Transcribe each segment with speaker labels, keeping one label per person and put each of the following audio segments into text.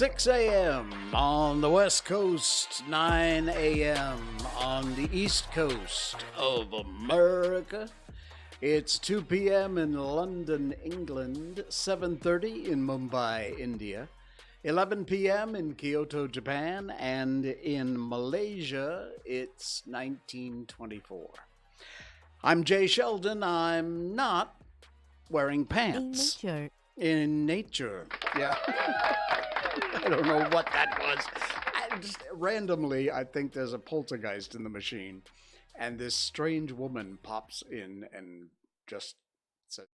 Speaker 1: 6 a.m. on the West Coast, 9 a.m. on the East Coast of America. It's 2 p.m. in London, England, 7:30 in Mumbai, India, 11 p.m. in Kyoto, Japan, and in Malaysia, it's 1924. I'm Jay Sheldon. I'm not wearing pants. In nature. Yeah. I don't know what that was. Randomly, I think there's a poltergeist in the machine. And this strange woman pops in and just says,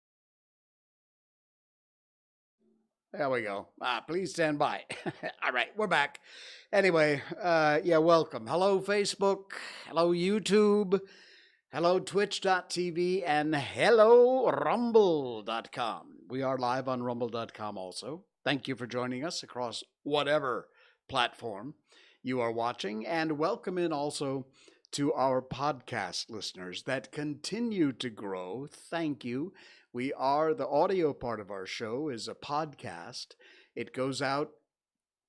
Speaker 1: there we go. Please stand by. All right, we're back. Anyway, welcome. Hello, Facebook. Hello, YouTube. Hello, Twitch.tv. And hello, Rumble.com. We are live on Rumble.com also. Thank you for joining us across whatever platform you are watching. And welcome in also to our podcast listeners that continue to grow. Thank you. The audio part of our show is a podcast. It goes out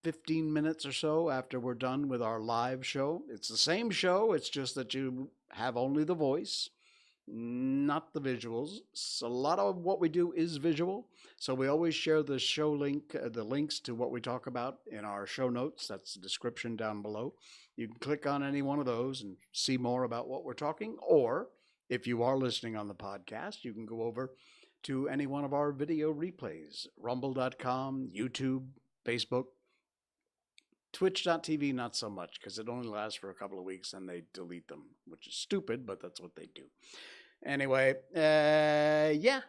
Speaker 1: 15 minutes or so after we're done with our live show. It's the same show. It's just that you have only the voice, not the visuals. So a lot of what we do is visual. So we always share the show link, the links to what we talk about in our show notes. That's the description down below. You can click on any one of those and see more about what we're talking. Or if you are listening on the podcast, you can go over to any one of our video replays, rumble.com, YouTube, Facebook, Twitch.tv, not so much because it only lasts for a couple of weeks and they delete them, which is stupid, but that's what they do. Anyway,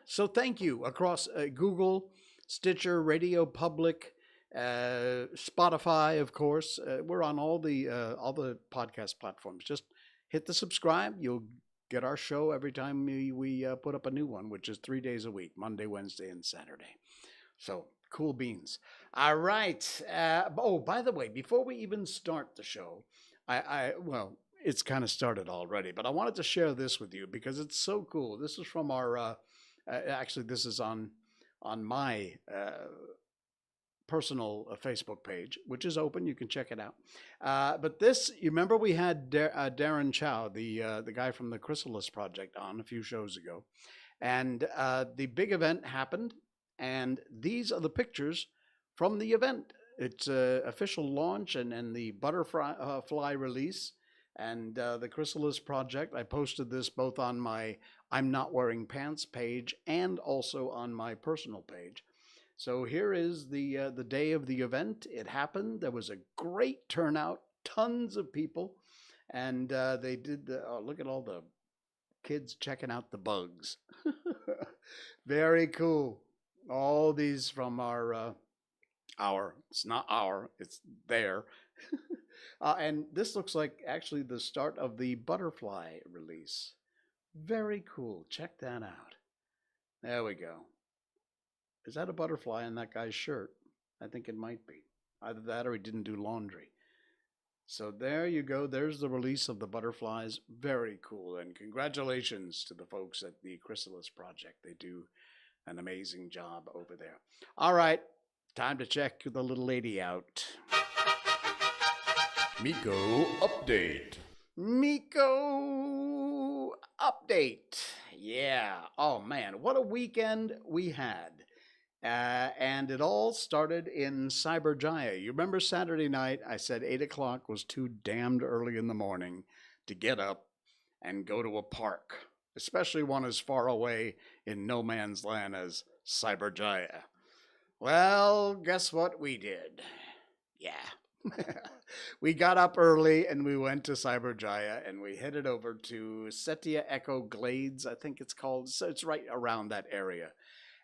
Speaker 1: so thank you across Google, Stitcher, Radio Public, Spotify, of course. We're on all the podcast platforms. Just hit the subscribe. You'll get our show every time we put up a new one, which is 3 days a week, Monday, Wednesday, and Saturday. So cool beans. All right. By the way, before we even start the show, it's kind of started already, but I wanted to share this with you because it's so cool. This is from our, this is on my personal Facebook page, which is open. You can check it out. But this, you remember we had Darren Chow, the guy from the Chrysalis Project on a few shows ago. And the big event happened, and these are the pictures from the event. It's an official launch and the butterfly release. And the Chrysalis Project, I posted this both on my I'm Not Wearing Pants page and also on my personal page. So here is the day of the event. It happened. There was a great turnout, tons of people, and they did the. Oh, look at all the kids checking out the bugs. Very cool. All these from our. It's not our. It's there. And this looks like actually the start of the butterfly release. Very cool. Check that out. There we go. Is that a butterfly in that guy's shirt? I think it might be. Either that or he didn't do laundry. So there you go. There's the release of the butterflies. Very cool. And congratulations to the folks at the Chrysalis Project. They do an amazing job over there. All right. Time to check the little lady out.
Speaker 2: Miko Update.
Speaker 1: Miko Update. Yeah. Oh, man. What a weekend we had. And it all started in Cyberjaya. You remember Saturday night, I said 8 o'clock was too damned early in the morning to get up and go to a park, especially one as far away in no man's land as Cyberjaya. Well, guess what we did? Yeah. We got up early and we went to Cyberjaya and we headed over to Setia Echo Glades, I think it's called. So it's right around that area.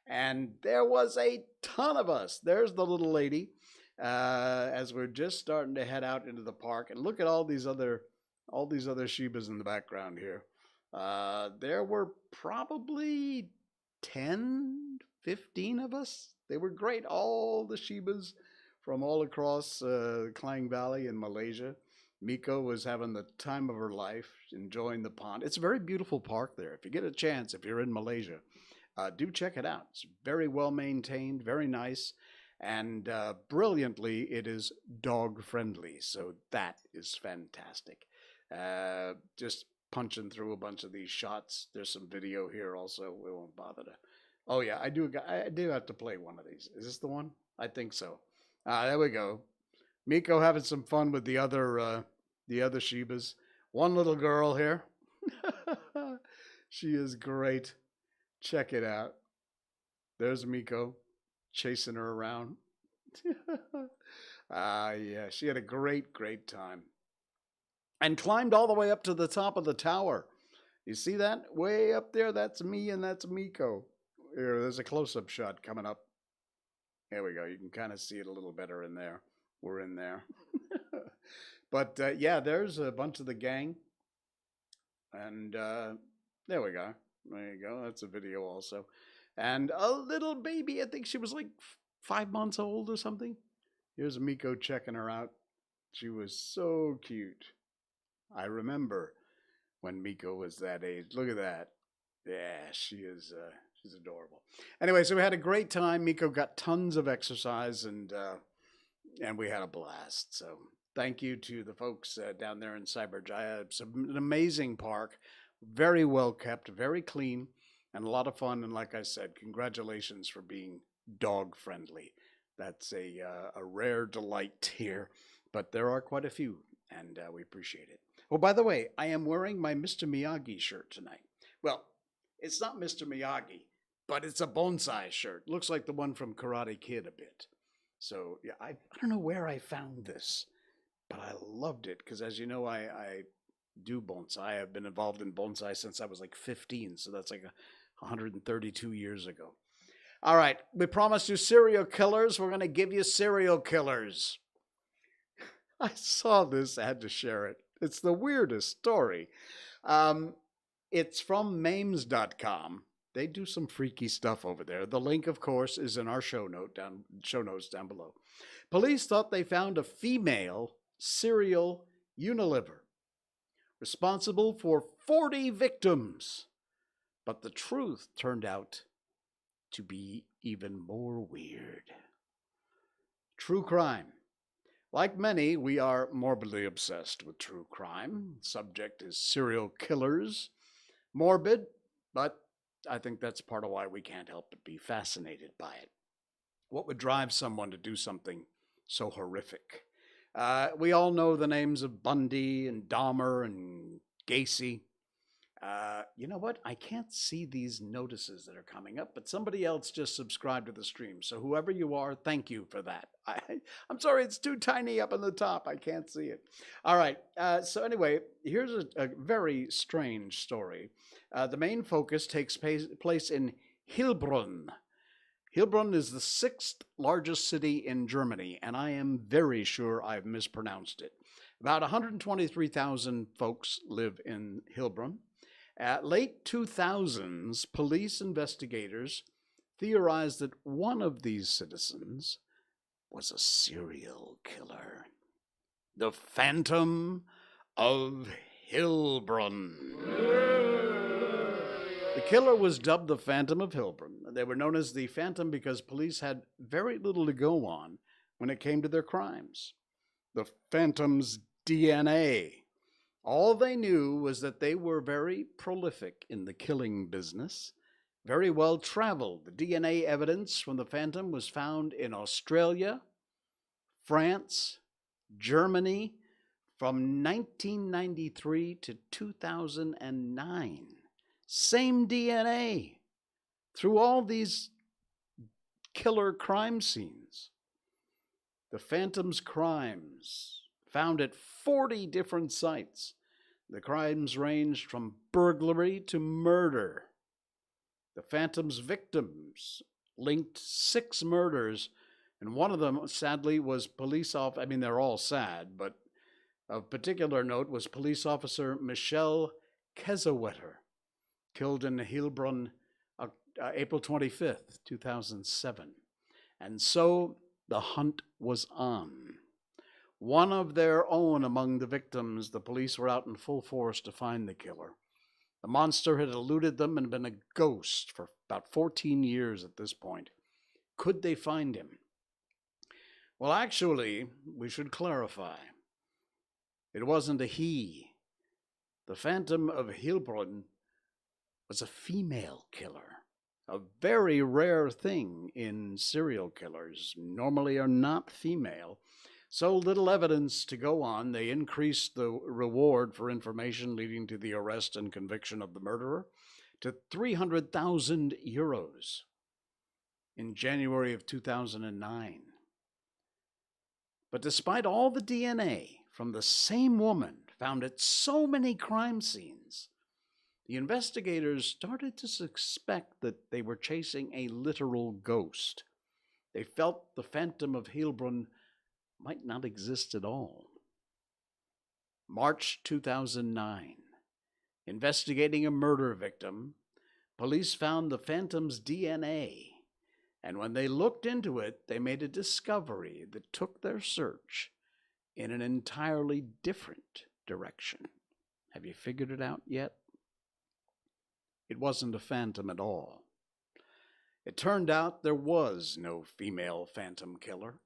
Speaker 1: And there was a ton of us. There's the little lady as we're just starting to head out into the park. And look at all these other Shibas in the background here. There were probably 10, 15 of us. They were great. All the Shibas from all across Klang Valley in Malaysia. Miko was having the time of her life, enjoying the pond. It's a very beautiful park there. If you get a chance, if you're in Malaysia, do check it out. It's very well maintained, very nice, and brilliantly, it is dog friendly. So that is fantastic. Just punching through a bunch of these shots. There's some video here also. We won't bother to. Oh yeah, I do have to play one of these. Is this the one? I think so. There we go. Miko having some fun with the other Shibas. One little girl here. She is great. Check it out. There's Miko chasing her around. Yeah, she had a great time. And climbed all the way up to the top of the tower. You see that? Way up there, that's me and that's Miko. Here, there's a close-up shot coming up. There we go. You can kind of see it a little better in there. We're in there. But yeah, there's a bunch of the gang. And there we go. There you go. That's a video also. And a little baby. I think she was like 5 months old or something. Here's Miko checking her out. She was so cute. I remember when Miko was that age. Look at that. Yeah, she is. She's adorable. Anyway, so we had a great time. Miko got tons of exercise, and we had a blast. So thank you to the folks down there in Cyberjaya. It's an amazing park, very well kept, very clean, and a lot of fun. And like I said, congratulations for being dog friendly. That's a rare delight here, but there are quite a few, and we appreciate it. Oh, by the way, I am wearing my Mr. Miyagi shirt tonight. Well, it's not Mr. Miyagi, but it's a bonsai shirt. Looks like the one from Karate Kid a bit. So, yeah, I don't know where I found this, but I loved it because, as you know, I do bonsai. I've been involved in bonsai since I was like 15, so that's like 132 years ago. All right, we promised you serial killers. We're going to give you serial killers. I saw this. I had to share it. It's the weirdest story. It's from Mames.com. They do some freaky stuff over there. The link, of course, is in our show notes down below. Police thought they found a female serial Unilever responsible for 40 victims. But the truth turned out to be even more weird. True crime. Like many, we are morbidly obsessed with true crime. Subject is serial killers. Morbid, but I think that's part of why we can't help but be fascinated by it. What would drive someone to do something so horrific? We all know the names of Bundy and Dahmer and Gacy. You know what? I can't see these notices that are coming up, but somebody else just subscribed to the stream. So whoever you are, thank you for that. I'm sorry, it's too tiny up on the top. I can't see it. All right. So anyway, here's a very strange story. The main focus takes place in Hillbrown. Hillbrown is the sixth largest city in Germany, and I am very sure I've mispronounced it. About 123,000 folks live in Hillbrown. At late 2000s, police investigators theorized that one of these citizens was a serial killer. The Phantom of Hillbrown. The killer was dubbed the Phantom of Hillbrown. They were known as the Phantom because police had very little to go on when it came to their crimes. The Phantom's DNA. All they knew was that they were very prolific in the killing business, very well traveled. The DNA evidence from the Phantom was found in Australia, France, Germany from 1993 to 2009. Same DNA through all these killer crime scenes. The Phantom's crimes found at 40 different sites. The crimes ranged from burglary to murder. The Phantom's victims linked 6 murders, and one of them, sadly, was police officer. I mean, they're all sad, but of particular note was police officer Michelle Gettr, killed in Hillbrown April 25th, 2007. And so the hunt was on. One of their own among the victims, the police were out in full force to find the killer. The monster had eluded them and been a ghost for about 14 years at this point. Could they find him? Well, actually, we should clarify. It wasn't a he. The Phantom of Hillbrown was a female killer. A very rare thing in serial killers. Normally are not female. So little evidence to go on, they increased the reward for information leading to the arrest and conviction of the murderer to 300,000 euros in January of 2009. But despite all the DNA from the same woman found at so many crime scenes, the investigators started to suspect that they were chasing a literal ghost. They felt the Phantom of Hillbrown might not exist at all. March 2009. Investigating a murder victim, police found the Phantom's DNA, and when they looked into it, they made a discovery that took their search in an entirely different direction. Have you figured it out yet? It wasn't a phantom at all. It turned out there was no female phantom killer.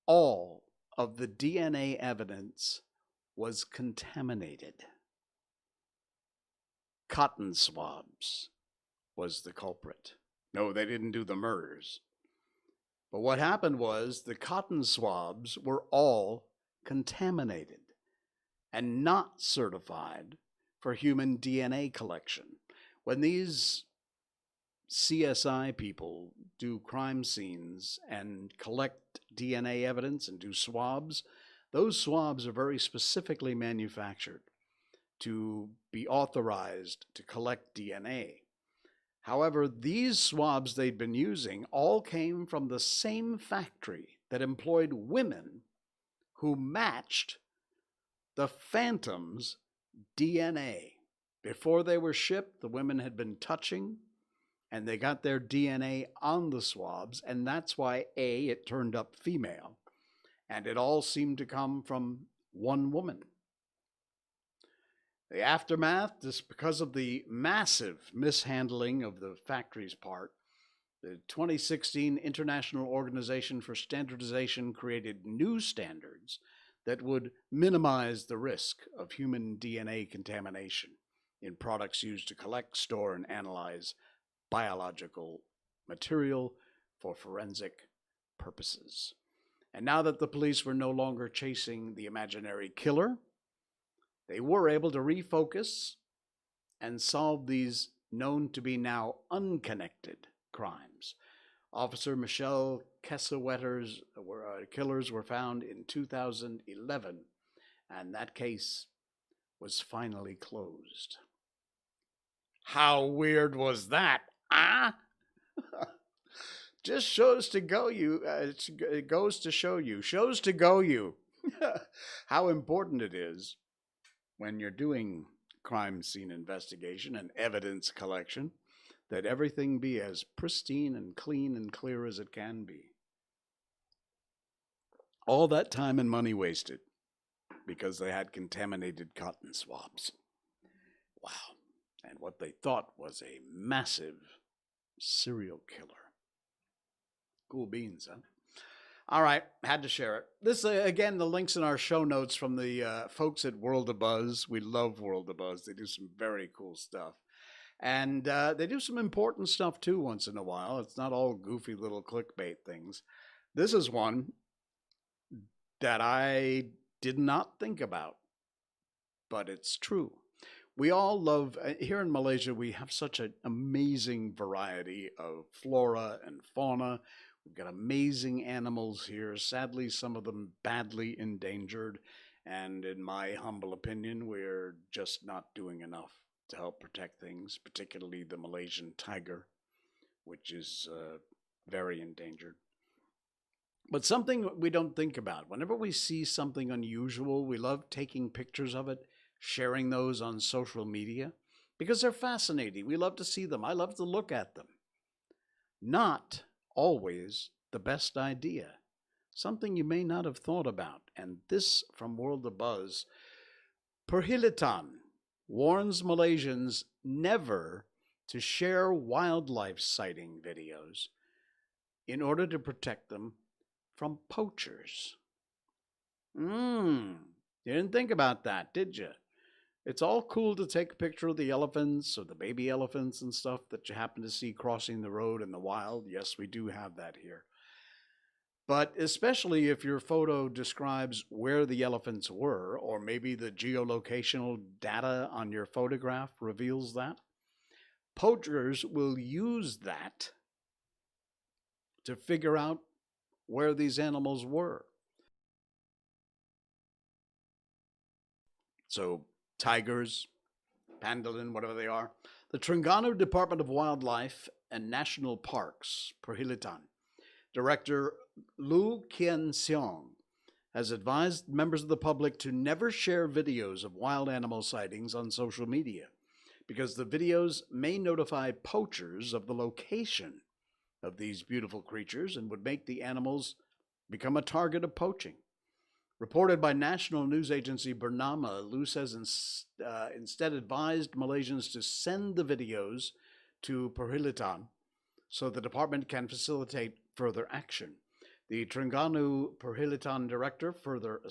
Speaker 1: All of the DNA evidence was contaminated. Cotton swabs was the culprit. No, they didn't do the murders. But what happened was the cotton swabs were all contaminated and not certified for human DNA collection. When these CSI people do crime scenes and collect DNA evidence and do swabs, those swabs are very specifically manufactured to be authorized to collect DNA. However, these swabs they'd been using all came from the same factory that employed women who matched the Phantom's DNA. Before they were shipped, the women had been touching, and they got their DNA on the swabs, and that's why, A, it turned up female, and it all seemed to come from one woman. The aftermath, just because of the massive mishandling of the factory's part, the 2016 International Organization for Standardization created new standards that would minimize the risk of human DNA contamination in products used to collect, store, and analyze biological material for forensic purposes. And now that the police were no longer chasing the imaginary killer, they were able to refocus and solve these known to be now unconnected crimes. Officer Michelle Kessewetter's killers were found in 2011, and that case was finally closed. How weird was that? Ah? Just shows to go you. It goes to show you. Shows to go you. How important it is when you're doing crime scene investigation and evidence collection that everything be as pristine and clean and clear as it can be. All that time and money wasted because they had contaminated cotton swabs. Wow. And what they thought was a massive serial killer. Cool beans, huh? All right, had to share it. This, again, the links in our show notes from the folks at World of Buzz. We love World of Buzz. They do some very cool stuff. And they do some important stuff, too, once in a while. It's not all goofy little clickbait things. This is one that I did not think about, but it's true. We all love, here in Malaysia, we have such an amazing variety of flora and fauna. We've got amazing animals here, sadly, some of them badly endangered. And in my humble opinion, we're just not doing enough to help protect things, particularly the Malaysian tiger, which is very endangered. But something we don't think about, whenever we see something unusual, we love taking pictures of it, sharing those on social media, because they're fascinating. We love to see them. I love to look at them. Not always the best idea. Something you may not have thought about. And this from World of Buzz, Perhilatan warns Malaysians never to share wildlife sighting videos in order to protect them from poachers. You didn't think about that, did you? It's all cool to take a picture of the elephants or the baby elephants and stuff that you happen to see crossing the road in the wild. Yes, we do have that here. But especially if your photo describes where the elephants were, or maybe the geolocational data on your photograph reveals that, poachers will use that to figure out where these animals were. So tigers, pangolin, whatever they are. The Terengganu Department of Wildlife and National Parks, Perhilatan, Director Lu Kian Seong, has advised members of the public to never share videos of wild animal sightings on social media because the videos may notify poachers of the location of these beautiful creatures and would make the animals become a target of poaching. Reported by national news agency Bernama, Lu says instead advised Malaysians to send the videos to Perhilatan so the department can facilitate further action. The Terengganu Perhilatan director further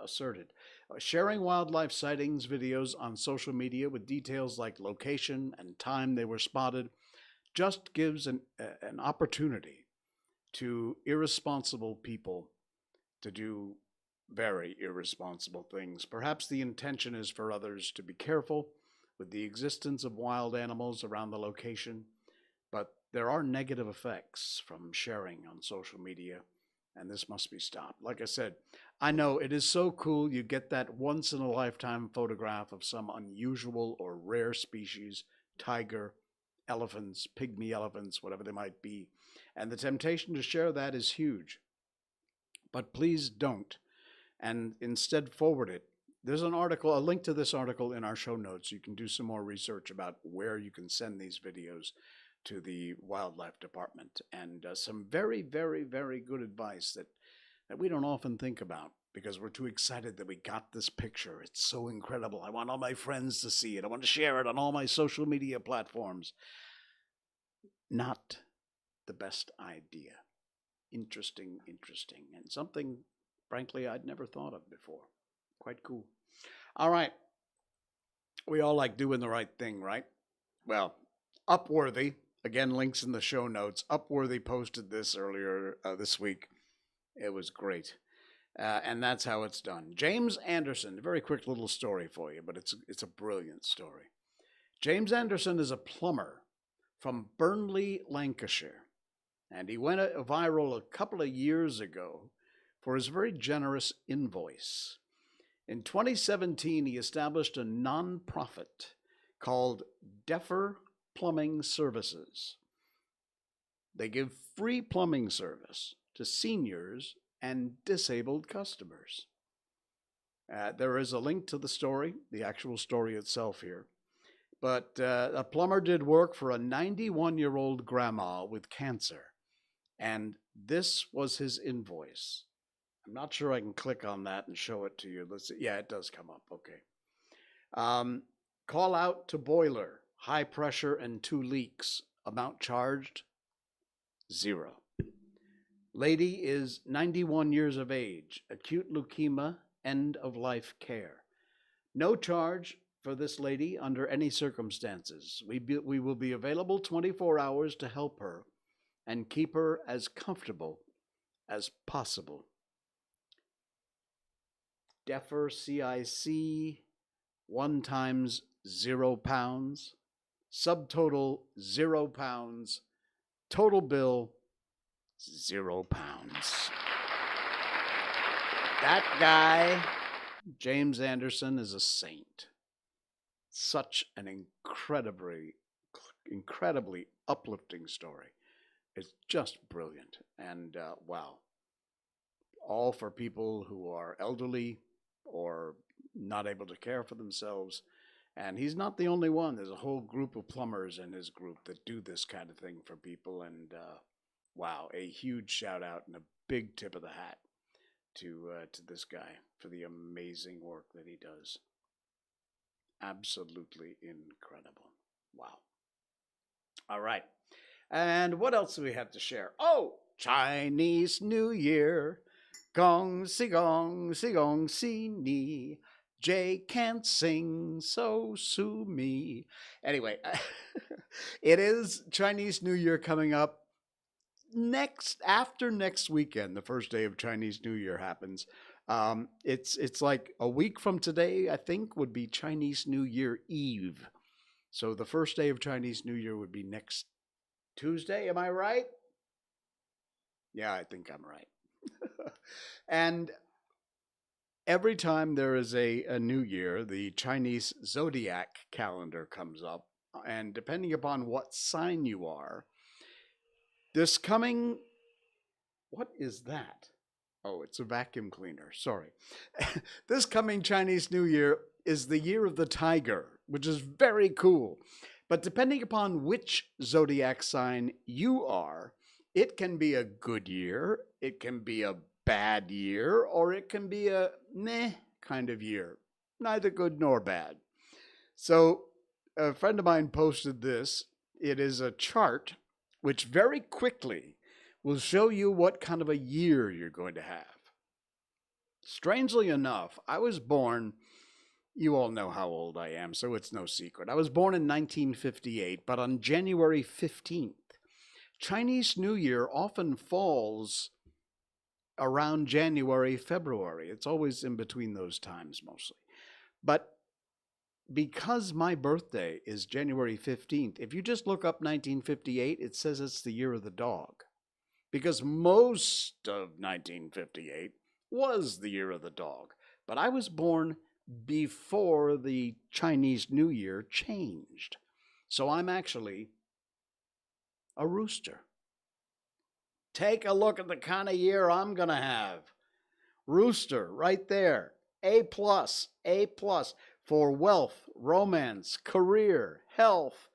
Speaker 1: asserted, sharing wildlife sightings videos on social media with details like location and time they were spotted just gives an opportunity to irresponsible people to do very irresponsible things. Perhaps the intention is for others to be careful with the existence of wild animals around the location, but there are negative effects from sharing on social media, and this must be stopped. Like I said, I know it is so cool you get that once-in-a-lifetime photograph of some unusual or rare species, tiger, elephants, pygmy elephants, whatever they might be, and the temptation to share that is huge. But please don't, and instead forward it. There's an article, a link to this article in our show notes. You can do some more research about where you can send these videos to the wildlife department, and some very, very, very good advice that we don't often think about because we're too excited that we got this picture. It's so incredible. I want all my friends to see it. I want to share it on all my social media platforms. Not the best idea. Interesting, and something, frankly, I'd never thought of before. Quite cool. All right. We all like doing the right thing, right? Well, Upworthy, again, links in the show notes. Upworthy posted this earlier this week. It was great. And that's how it's done. James Anderson, a very quick little story for you, but it's a brilliant story. James Anderson is a plumber from Burnley, Lancashire, and he went viral a couple of years ago for his very generous invoice. In 2017, he established a non-profit called Gettr Plumbing Services. They give free plumbing service to seniors and disabled customers. There is a link to the story, the actual story itself here. But a plumber did work for a 91-year-old grandma with cancer, and this was his invoice. I'm not sure I can click on that and show it to you. Let's see. Yeah, it does come up. Okay. Call out to boiler, high pressure and 2 leaks. Amount charged, 0. Lady is 91 years of age, acute leukemia, end of life care. No charge for this lady under any circumstances. We will be available 24 hours to help her and keep her as comfortable as possible. Gettr CIC, 1 times £0, subtotal £0, total bill £0. That guy, James Anderson, is a saint. Such an incredibly uplifting story. It's just brilliant. And wow. All for people who are elderly or not able to care for themselves. And he's not the only one. There's a whole group of plumbers in his group that do this kind of thing for people. And wow, a huge shout out and a big tip of the hat to this guy for the amazing work that he does. Absolutely incredible. Wow. All right. And what else do we have to share? Oh, Chinese New Year. Gong, si gong, si ni. Jay can't sing, so sue me. Anyway, it is Chinese New Year coming up. After next weekend, the first day of Chinese New Year happens. It's like a week from today, I think, would be Chinese New Year Eve. So the first day of Chinese New Year would be next Tuesday. Am I right? Yeah, I think I'm right. And every time there is a new year, the Chinese zodiac calendar comes up. And depending upon what sign you are, this coming, what is that? Oh, it's a vacuum cleaner. Sorry. This coming Chinese New Year is the year of the tiger, which is very cool. But depending upon which zodiac sign you are, it can be a good year, it can be a bad year, or it can be a meh kind of year. Neither good nor bad. So a friend of mine posted this. It is a chart which very quickly will show you what kind of a year you're going to have. Strangely enough, I was born, you all know how old I am, so it's no secret. I was born in 1958, but on January 15th. Chinese New Year often falls around January, February. It's always in between those times mostly. But because my birthday is January 15th, if you just look up 1958, it says it's the year of the dog. Because most of 1958 was the year of the dog. But I was born before the Chinese New Year changed. So I'm actually a rooster. Take a look at the kind of year I'm going to have. Rooster, right there. A+, for wealth, romance, career, health.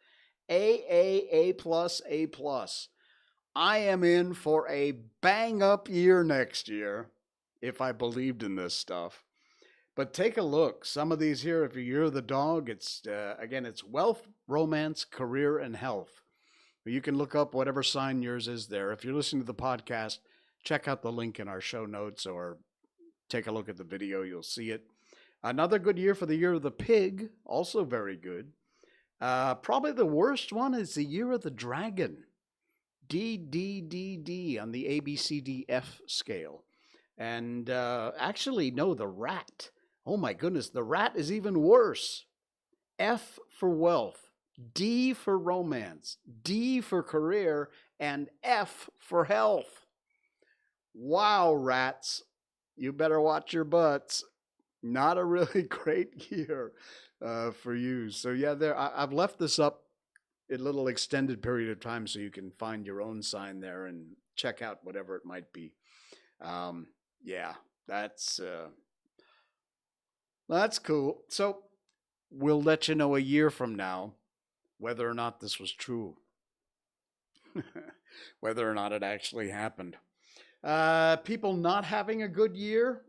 Speaker 1: A+. I am in for a bang-up year next year, if I believed in this stuff. But take a look. Some of these here, if you're the dog, it's, again, it's wealth, romance, career, and health. You can look up whatever sign yours is there. If you're listening to the podcast, check out the link in our show notes or take a look at the video. You'll see it. Another good year for the year of the pig. Also very good. Probably the worst one is the year of the dragon. D on the ABCDF scale. And actually, no, the rat. Oh my goodness, the rat is even worse. F for wealth. D for romance, D for career, and F for health. Wow, rats. You better watch your butts. Not a really great year for you. So yeah, I've left this up a little extended period of time so you can find your own sign there and check out whatever it might be. Yeah, that's cool. So we'll let you know a year from now whether or not this was true, whether or not it actually happened. People not having a good year.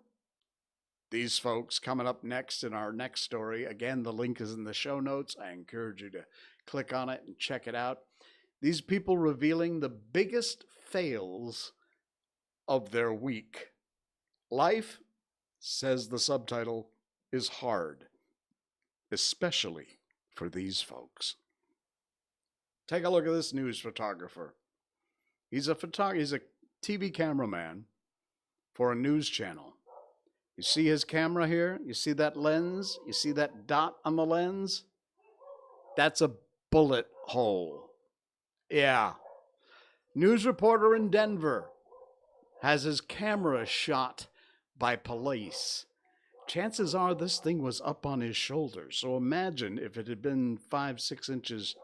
Speaker 1: These folks coming up next in our next story. Again, the link is in the show notes. I encourage you to click on it and check it out. These people revealing the biggest fails of their week. Life, says the subtitle, is hard, especially for these folks. Take a look at this news photographer. He's a TV cameraman for a news channel. You see his camera here? You see that lens? You see that dot on the lens? That's a bullet hole. Yeah. News reporter in Denver has his camera shot by police. Chances are this thing was up on his shoulder. So imagine if it had been 5-6 inches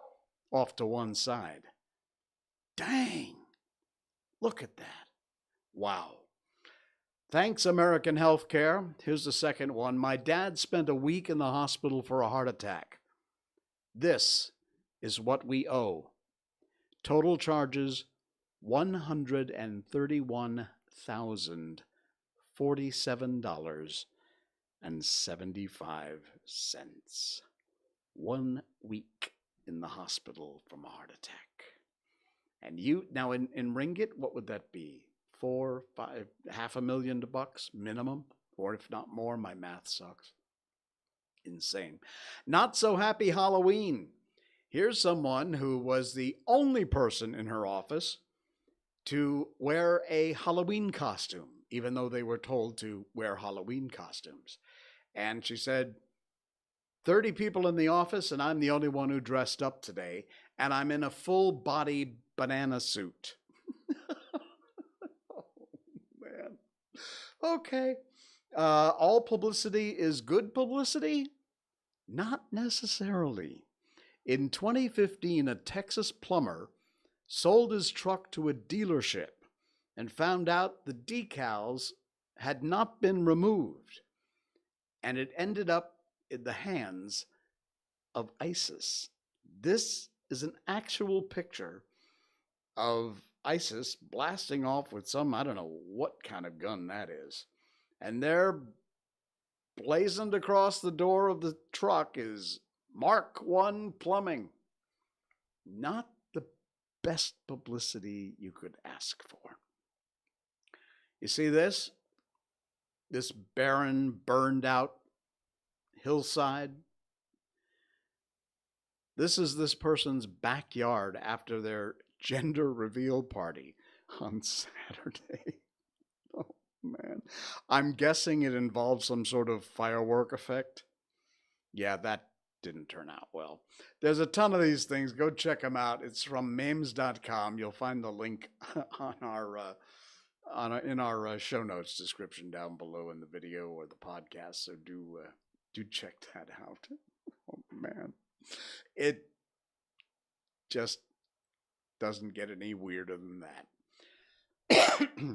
Speaker 1: off to one side. Dang. Look at that. Wow. Thanks, American Healthcare. Here's the second one. My dad spent a week in the hospital for a heart attack. This is what we owe. Total charges, $131,047.75. 1 week in the hospital from a heart attack. And you, now in ringgit, what would that be? 4, 5, $500,000 minimum, or if not more. My math sucks. Insane. Not so happy Halloween. Here's someone who was the only person in her office to wear a Halloween costume, even though they were told to wear Halloween costumes. And she said, 30 people in the office, and I'm the only one who dressed up today, and I'm in a full body banana suit. Okay. All publicity is good publicity? Not necessarily. In 2015, a Texas plumber sold his truck to a dealership and found out the decals had not been removed, and it ended up in the hands of ISIS. This is an actual picture of ISIS blasting off with some, I don't know what kind of gun that is. And there, blazoned across the door of the truck, is Mark 1 Plumbing. Not the best publicity you could ask for. You see this? This barren, burned out hillside. This is this person's backyard after their gender reveal party on Saturday. Oh, man. I'm guessing it involved some sort of firework effect. Yeah, that didn't turn out well. There's a ton of these things. Go check them out. It's from memes.com. You'll find the link on in our show notes description down below in the video or the podcast. So do check that out. Oh, man. It just doesn't get any weirder than that.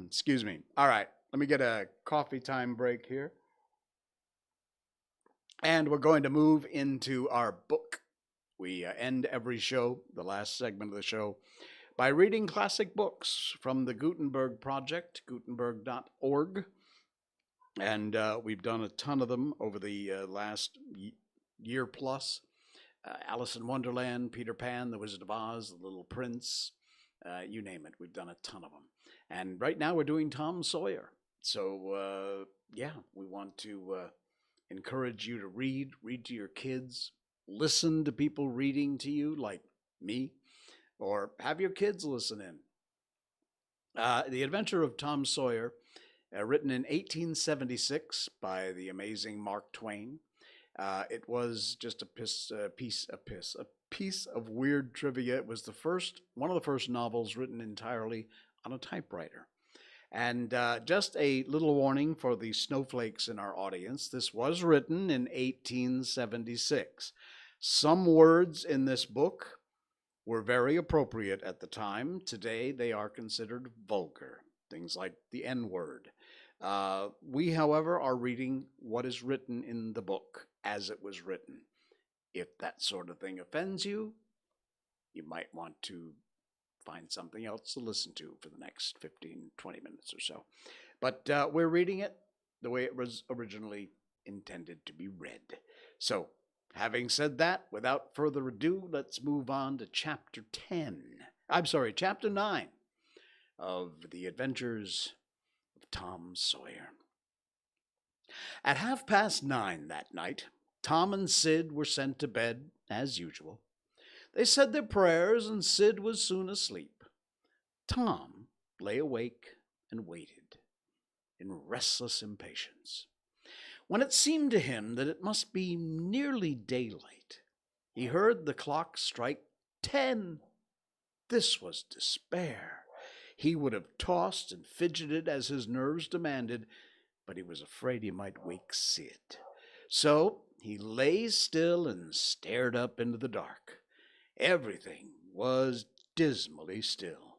Speaker 1: Excuse me. All right, let me get a coffee time break here. And we're going to move into our book. We end every show, the last segment of the show, by reading classic books from the Gutenberg Project, gutenberg.org. And we've done a ton of them over the last year plus. Alice in Wonderland, Peter Pan, The Wizard of Oz, The Little Prince, you name it. We've done a ton of them. And right now we're doing Tom Sawyer. So, yeah, we want to encourage you to read to your kids, listen to people reading to you like me, or have your kids listen in. The Adventure of Tom Sawyer, written in 1876 by the amazing Mark Twain, It was just a piece of weird trivia. It was one of the first novels written entirely on a typewriter. And just a little warning for the snowflakes in our audience, this was written in 1876. Some words in this book were very appropriate at the time. Today, they are considered vulgar, things like the N-word. We, however, are reading what is written in the book as it was written. If that sort of thing offends you, you might want to find something else to listen to for the next 15, 20 minutes or so. But we're reading it the way it was originally intended to be read. So, having said that, without further ado, let's move on to chapter 9 of The Adventures of Tom Sawyer. At 9:30 that night, Tom and Sid were sent to bed as usual. They said their prayers, and Sid was soon asleep. Tom lay awake and waited in restless impatience. When it seemed to him that it must be nearly daylight, he heard the clock strike 10. This was despair. He would have tossed and fidgeted as his nerves demanded, but he was afraid he might wake Sid. So he lay still and stared up into the dark. Everything was dismally still.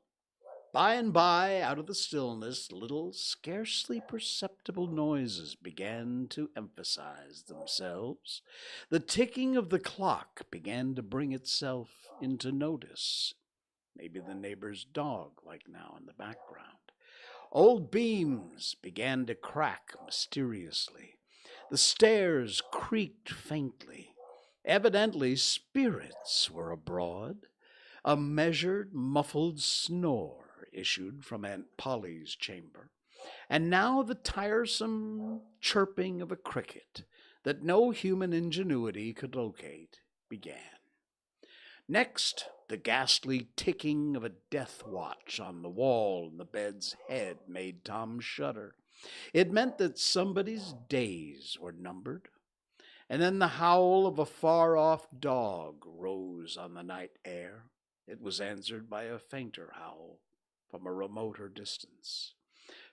Speaker 1: By and by, out of the stillness, little, scarcely perceptible noises began to emphasize themselves. The ticking of the clock began to bring itself into notice. Maybe the neighbor's dog, like now in the background. Old beams began to crack mysteriously. The stairs creaked faintly. Evidently, spirits were abroad. A measured, muffled snore issued from Aunt Polly's chamber, and now the tiresome chirping of a cricket that no human ingenuity could locate began. Next, the ghastly ticking of a death watch on the wall in the bed's head made Tom shudder. It meant that somebody's days were numbered. And then the howl of a far-off dog rose on the night air. It was answered by a fainter howl from a remoter distance.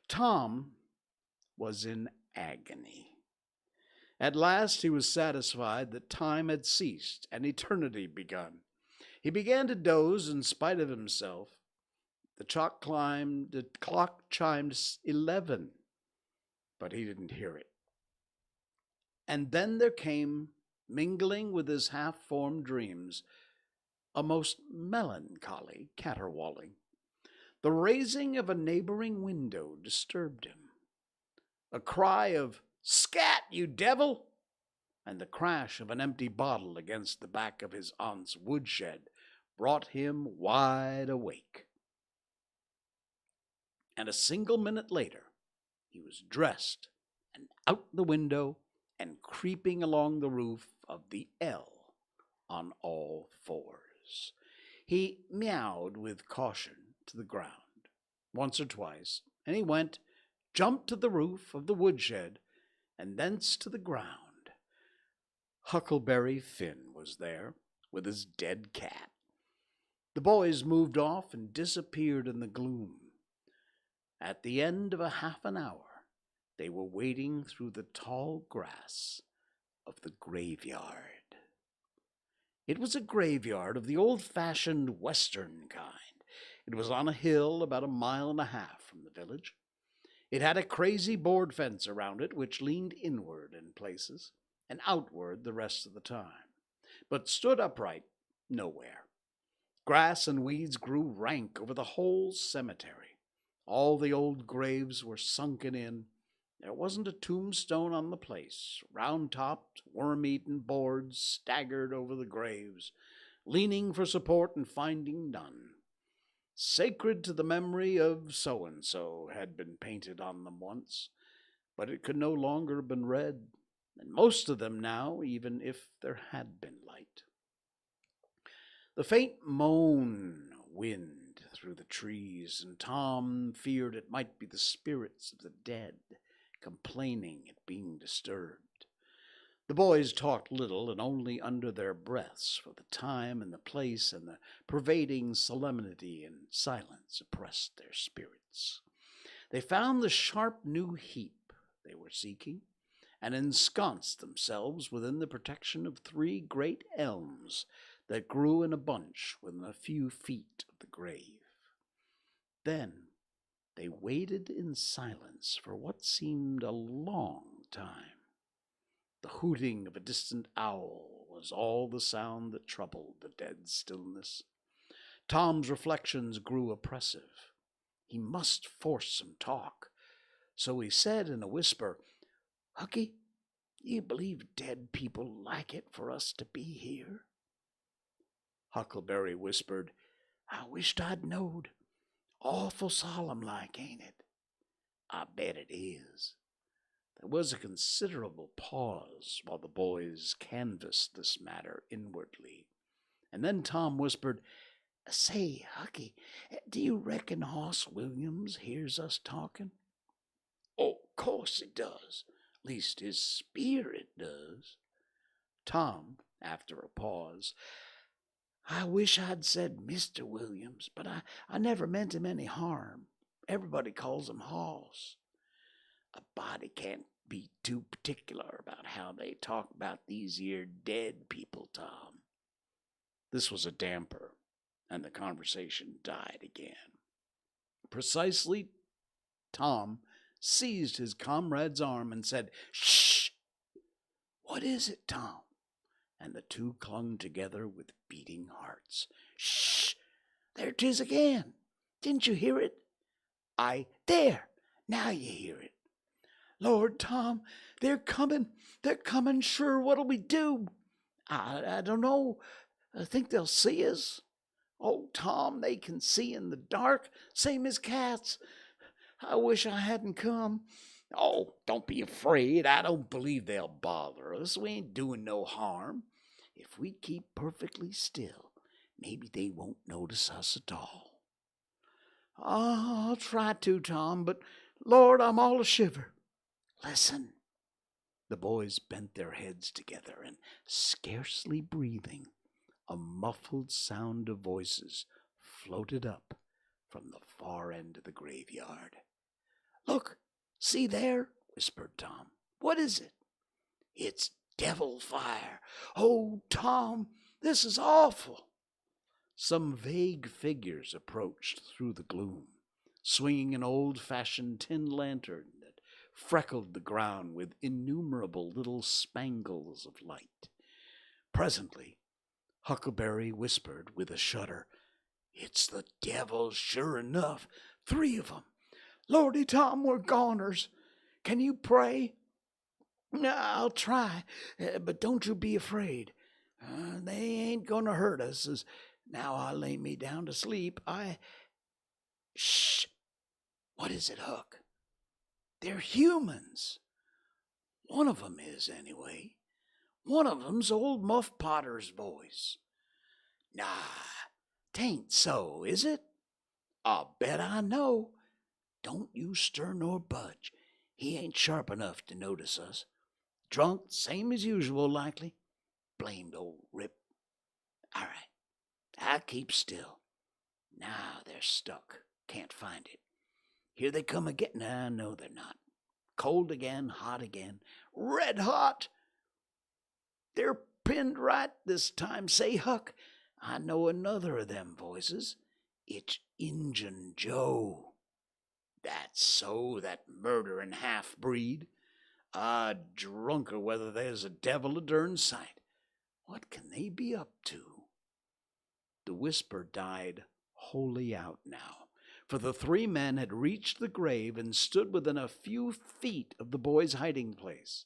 Speaker 1: Tom was in agony. At last he was satisfied that time had ceased and eternity begun. He began to doze in spite of himself. The clock chimed 11, but he didn't hear it. And then there came, mingling with his half-formed dreams, a most melancholy caterwauling. The raising of a neighboring window disturbed him. A cry of, "Scat, you devil!" and the crash of an empty bottle against the back of his aunt's woodshed brought him wide awake. And a single minute later, he was dressed and out the window and creeping along the roof of the L on all fours. He meowed with caution to the ground once or twice, and he jumped to the roof of the woodshed, and thence to the ground. Huckleberry Finn was there with his dead cat. The boys moved off and disappeared in the gloom. At the end of a half an hour, they were wading through the tall grass of the graveyard. It was a graveyard of the old-fashioned Western kind. It was on a hill about 1.5 miles from the village. It had a crazy board fence around it, which leaned inward in places and outward the rest of the time, but stood upright nowhere. Grass and weeds grew rank over the whole cemetery. All the old graves were sunken in. There wasn't a tombstone on the place. Round-topped, worm-eaten boards staggered over the graves, leaning for support and finding none. "Sacred to the memory of so-and-so" had been painted on them once, but it could no longer have been read, and most of them now, even if there had been light. The faint moan wind through the trees, and Tom feared it might be the spirits of the dead complaining at being disturbed. The boys talked little and only under their breaths, for the time and the place and the pervading solemnity and silence oppressed their spirits. They found the sharp new heap they were seeking, and ensconced themselves within the protection of 3 great elms that grew in a bunch within a few feet of the grave. Then they waited in silence for what seemed a long time. The hooting of a distant owl was all the sound that troubled the dead stillness. Tom's reflections grew oppressive. He must force some talk, so he said in a whisper, "Hucky, you believe dead people like it for us to be here?" Huckleberry whispered, "I wished I'd knowed. Awful solemn like, ain't it?" "I bet it is." There was a considerable pause while the boys canvassed this matter inwardly, and then Tom whispered, "Say, Hucky, do you reckon Hoss Williams hears us talking?" "Oh, course he does. Least his spirit does." Tom, after a pause, "I wish I'd said Mr. Williams, but I never meant him any harm. Everybody calls him Hoss." "A body can't be too particular about how they talk about these here dead people, Tom." This was a damper, and the conversation died again. Precisely, Tom seized his comrade's arm and said, "Shh!" "What is it, Tom?" And the two clung together with beating hearts. "Shh! There 'tis again. Didn't you hear it?" There! Now you hear it." "Lord, Tom, they're coming. They're coming sure. What'll we do?" I don't know. I think they'll see us." "Oh, Tom, they can see in the dark, same as cats. I wish I hadn't come." "Oh, don't be afraid. I don't believe they'll bother us. We ain't doing no harm. If we keep perfectly still, maybe they won't notice us at all." "I'll try to, Tom, but Lord, I'm all a shiver." "Listen." The boys bent their heads together, and scarcely breathing, a muffled sound of voices floated up from the far end of the graveyard. "Look, see there," whispered Tom. "What is it?" "It's devil fire. Oh, Tom, this is awful." Some vague figures approached through the gloom, swinging an old-fashioned tin lantern that freckled the ground with innumerable little spangles of light. Presently, Huckleberry whispered with a shudder, "It's the devil, sure enough. 3 of 'em. Lordy, Tom, we're goners. Can you pray?" "I'll try, but don't you be afraid. They ain't going to hurt us as now I lay me down to sleep. Shh! What is it, Huck?" "They're humans. One of 'em is, anyway. One of 'em's old Muff Potter's voice." "Nah, 'tain't so, is it?" "I'll bet I know. Don't you stir nor budge. He ain't sharp enough to notice us. Drunk, same as usual, likely. Blamed old Rip. All right, I keep still. Now they're stuck. Can't find it. Here they come again. Nah, no, they're not. Cold again, hot again. Red hot! They're pinned right this time. Say, Huck, I know another of them voices. It's Injun Joe." "That's so, that murderin' half-breed. Drunker whether there's a devil a dern sight. What can they be up to?" The whisper died wholly out now, for the 3 men had reached the grave and stood within a few feet of the boy's hiding place.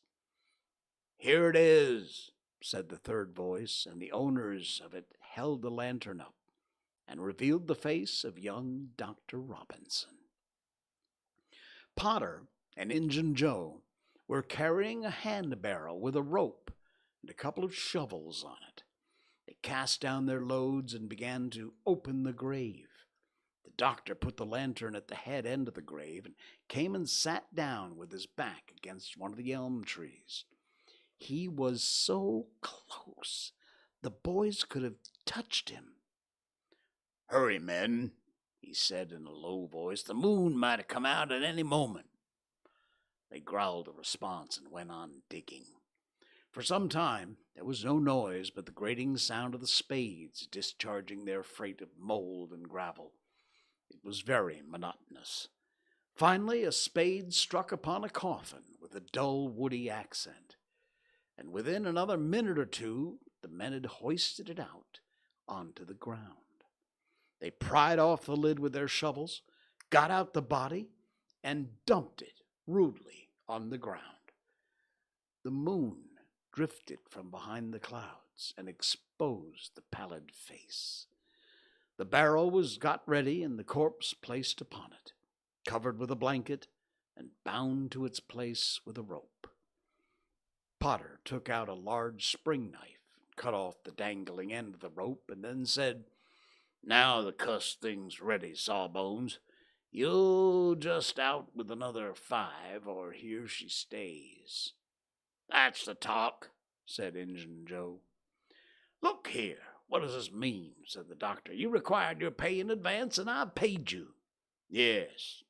Speaker 1: "Here it is," said the third voice, and the owners of it held the lantern up and revealed the face of young Dr. Robinson. Potter and Injun Joe were carrying a hand barrel with a rope and a couple of shovels on it. They cast down their loads and began to open the grave. The doctor put the lantern at the head end of the grave and came and sat down with his back against one of the elm trees. He was so close, the boys could have touched him. "Hurry, men," he said in a low voice. "The moon might have come out at any moment." They growled a response and went on digging. For some time there was no noise but the grating sound of the spades discharging their freight of mold and gravel. It was very monotonous. Finally a spade struck upon a coffin with a dull, woody accent, and within another minute or two the men had hoisted it out onto the ground. They pried off the lid with their shovels, got out the body, and dumped it rudely on the ground. The moon drifted from behind the clouds and exposed the pallid face. The barrel was got ready and the corpse placed upon it, covered with a blanket and bound to its place with a rope. Potter took out a large spring knife, cut off the dangling end of the rope, and then said, "Now the cussed thing's ready, Sawbones. You'll just out with another 5, or here she stays." "That's the talk," said Injun Joe. "Look here, what does this mean?" said the doctor. "You required your pay in advance, and I paid you." "Yes,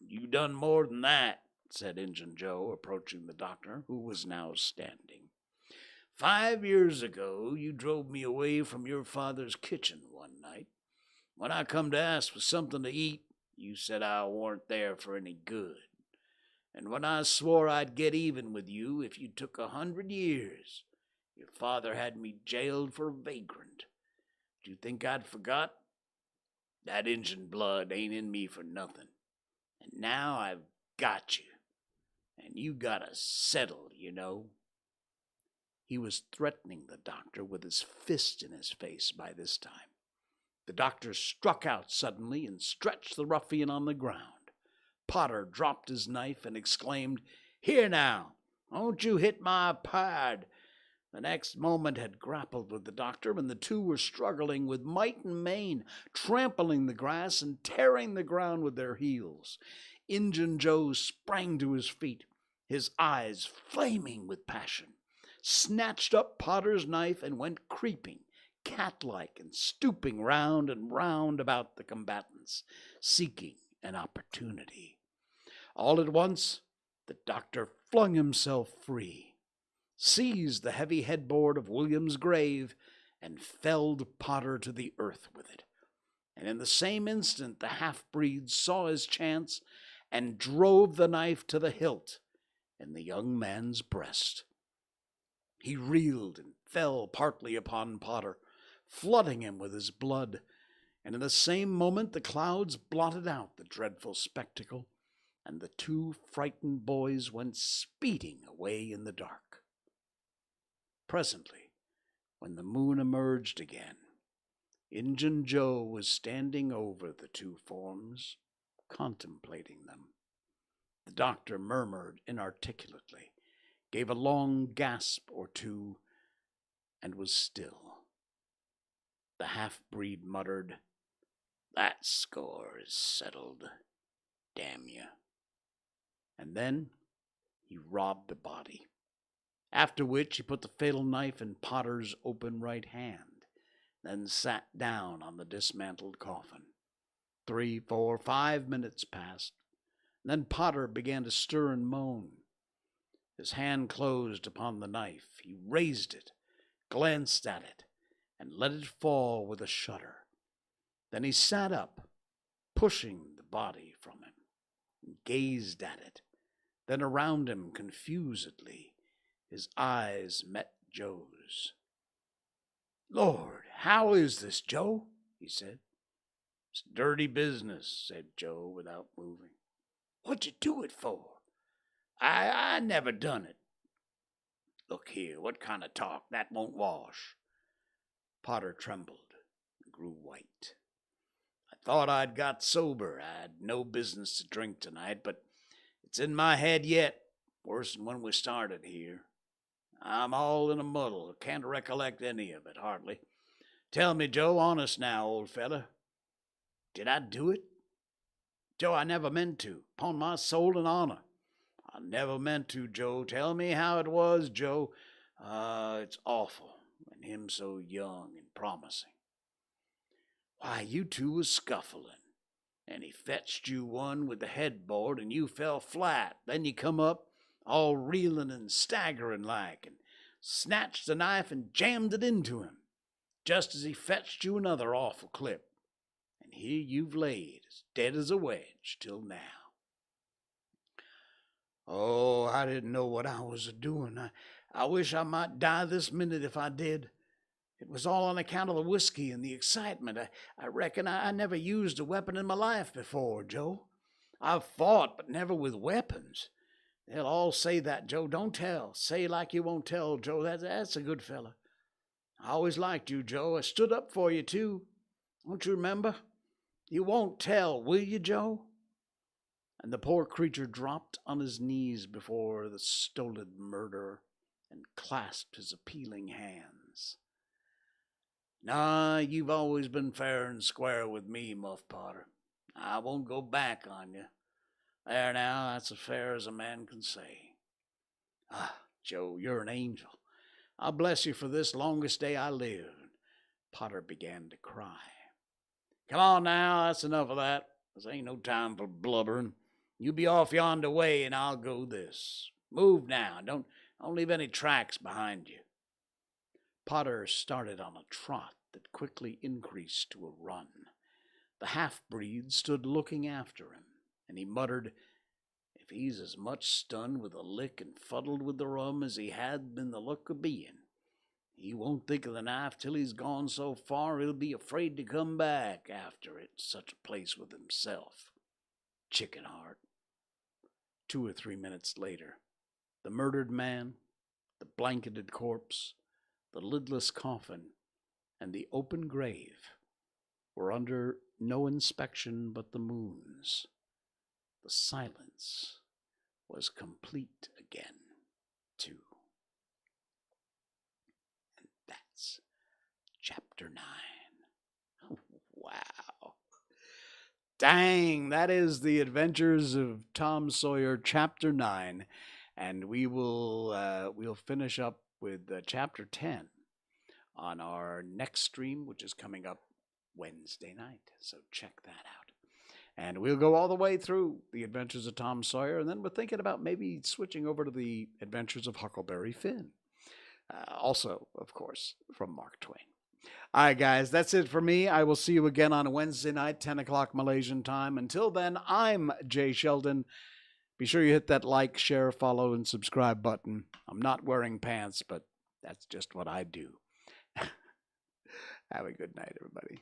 Speaker 1: you done more than that," said Injun Joe, approaching the doctor, who was now standing. 5 years ago you drove me away from your father's kitchen one night. When I come to ask for something to eat, you said I warn't there for any good. And when I swore I'd get even with you if you took 100 years, your father had me jailed for a vagrant. Do you think I'd forgot? That Injun blood ain't in me for nothing. And now I've got you. And you gotta settle, you know." He was threatening the doctor with his fist in his face by this time. The doctor struck out suddenly and stretched the ruffian on the ground. Potter dropped his knife and exclaimed, "Here now, don't you hit my pard." The next moment had grappled with the doctor, and the two were struggling with might and main, trampling the grass and tearing the ground with their heels. Injun Joe sprang to his feet, his eyes flaming with passion, snatched up Potter's knife and went creeping, cat-like, and stooping round and round about the combatants, seeking an opportunity. All at once the doctor flung himself free, seized the heavy headboard of William's grave, and felled Potter to the earth with it. And in the same instant the half-breed saw his chance and drove the knife to the hilt in the young man's breast. He reeled and fell partly upon Potter, flooding him with his blood, and in the same moment the clouds blotted out the dreadful spectacle, and the two frightened boys went speeding away in the dark. Presently, when the moon emerged again, Injun Joe was standing over the two forms, contemplating them. The doctor murmured inarticulately, gave a long gasp or two, and was still. The half-breed muttered, "That score is settled, damn you." And then he robbed the body, after which he put the fatal knife in Potter's open right hand, then sat down on the dismantled coffin. 3, 4, 5 minutes passed. Then Potter began to stir and moan. His hand closed upon the knife. He raised it, glanced at it, and let it fall with a shudder. Then he sat up, pushing the body from him, and gazed at it, then around him confusedly. His eyes met Joe's. "Lord, how is this, Joe?" he said. "It's dirty business," said Joe without moving. "What'd you do it for?" I never done it." "Look here, what kind of talk? That won't wash." Potter trembled and grew white. "I thought I'd got sober. I had no business to drink tonight, but it's in my head yet, worse than when we started here. I'm all in a muddle. Can't recollect any of it, hardly. Tell me, Joe, honest now, old fella, did I do it?" "Joe, I never meant to, upon my soul and honor. I never meant to, Joe. Tell me how it was, Joe. It's awful, and him so young and promising. Why, you two was scuffling, and he fetched you one with the headboard, and you fell flat. Then you come up, all reeling and staggering like, and snatched the knife and jammed it into him, just as he fetched you another awful clip. And here you've laid, as dead as a wedge, till now. Oh, I didn't know what I was a-doing. I wish I might die this minute if I did. It was all on account of the whiskey and the excitement. I reckon I never used a weapon in my life before, Joe. I've fought, but never with weapons. They'll all say that, Joe. Don't tell. Say like you won't tell, Joe. That's a good fella. I always liked you, Joe. I stood up for you, too. Don't you remember? You won't tell, will you, Joe? And the poor creature dropped on his knees before the stolid murderer and clasped his appealing hands. Nah, you've always been fair and square with me, Muff Potter. I won't go back on you. There now, that's as fair as a man can say. Ah, Joe, you're an angel. I'll bless you for this longest day I live. Potter began to cry. Come on now, that's enough of that. This ain't no time for blubbering. You be off yonder way, and I'll go this. Move now. Don't leave any tracks behind you. Potter started on a trot that quickly increased to a run. The half-breed stood looking after him, and he muttered, If he's as much stunned with the lick and fuddled with the rum as he had been the look of being, he won't think of the knife till he's gone so far he'll be afraid to come back after it, such a place with himself. Chicken heart. 2 or 3 minutes later, the murdered man, the blanketed corpse, the lidless coffin, and the open grave were under no inspection but the moon's. The silence was complete again, too. And that's chapter 9. Wow. Dang, that is The Adventures of Tom Sawyer, Chapter 9. And we'll finish up with Chapter 10 on our next stream, which is coming up Wednesday night. So check that out. And we'll go all the way through The Adventures of Tom Sawyer, and then we're thinking about maybe switching over to The Adventures of Huckleberry Finn. Also, of course, from Mark Twain. All right, guys, that's it for me. I will see you again on Wednesday night, 10 o'clock Malaysian time. Until then, I'm Jay Sheldon. Be sure you hit that like, share, follow, and subscribe button. I'm not wearing pants, but that's just what I do. Have a good night, everybody.